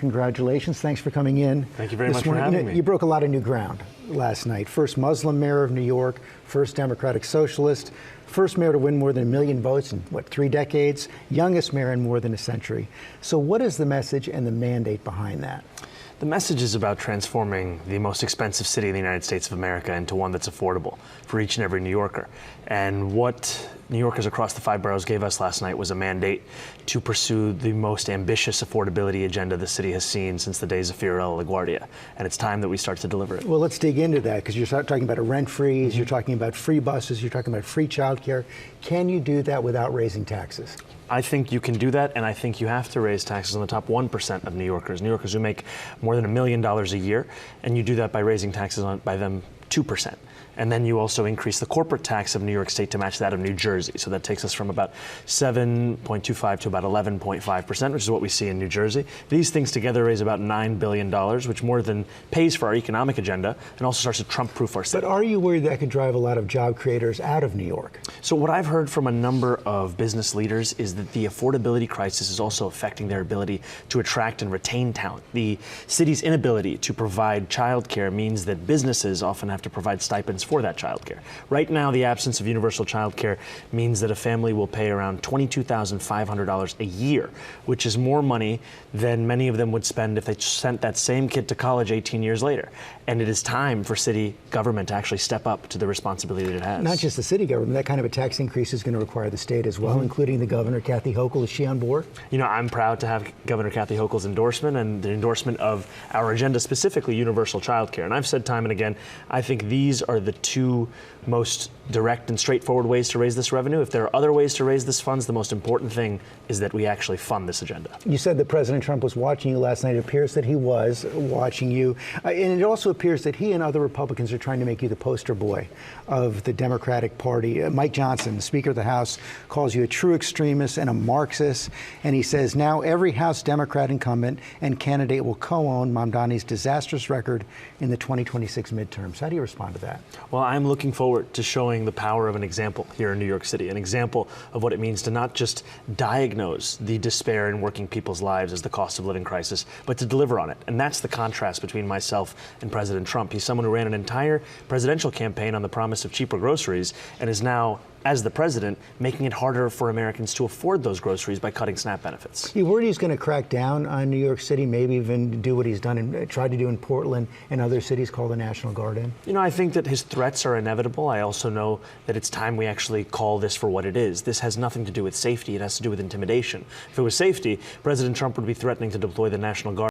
Congratulations. Thanks for coming in. Thank you very much for having me. You broke a lot of new ground last night. First Muslim mayor of New York, first Democratic Socialist, first mayor to win more than 1 million votes in, 3 decades, youngest mayor in more than a century. So what is the message and the mandate behind that? The message is about transforming the most expensive city in the United States of America into one that's affordable for each and every New Yorker. And what New Yorkers across the 5 boroughs gave us last night was a mandate to pursue the most ambitious affordability agenda the city has seen since the days of Fiorello LaGuardia. And it's time that we start to deliver it. Well, let's dig into that, because you're talking about a rent freeze, you're talking about free buses, you're talking about free childcare. Can you do that without raising taxes? I think you can do that, and I think you have to raise taxes on the top 1% of New Yorkers who make more than $1 million a year, and you do that by raising taxes by them 2%. And then you also increase the corporate tax of New York State to match that of New Jersey. So that takes us from about 7.25 to about 11.5%, which is what we see in New Jersey. These things together raise about $9 billion, which more than pays for our economic agenda and also starts to Trump-proof our city. But are you worried that could drive a lot of job creators out of New York? So what I've heard from a number of business leaders is that the affordability crisis is also affecting their ability to attract and retain talent. The city's inability to provide childcare means that businesses often have to provide stipends for that childcare. Right now, the absence of universal childcare means that a family will pay around $22,500 a year, which is more money than many of them would spend if they sent that same kid to college 18 years later. And it is time for city government to actually step up to the responsibility that it has. Not just the city government, that kind of a tax increase is going to require the state as well, including the governor, Kathy Hochul. Is she on board? You know, I'm proud to have Governor Kathy Hochul's endorsement and the endorsement of our agenda, specifically universal childcare. And I've said time and again, I think these are the 2 most direct and straightforward ways to raise this revenue. If there are other ways to raise this funds, the most important thing is that we actually fund this agenda. You said that President Trump was watching you last night. It appears that he was watching you. And it also appears that he and other Republicans are trying to make you the poster boy of the Democratic Party. Mike Johnson, the Speaker of the House, calls you a true extremist and a Marxist. And he says now every House Democrat incumbent and candidate will co-own Mamdani's disastrous record in the 2026 midterms. How do you respond to that? Well, I'm looking forward to showing the power of an example here in New York City, an example of what it means to not just diagnose the despair in working people's lives as the cost of living crisis, but to deliver on it. And that's the contrast between myself and President Trump. He's someone who ran an entire presidential campaign on the promise of cheaper groceries and is now, as the president, making it harder for Americans to afford those groceries by cutting SNAP benefits. You worried he's going to crack down on New York City, maybe even do what he's done and tried to do in Portland and other cities, call the National Guard in? You know, I think that his threats are inevitable. I also know that it's time we actually call this for what it is. This has nothing to do with safety. It has to do with intimidation. If it was safety, President Trump would be threatening to deploy the National Guard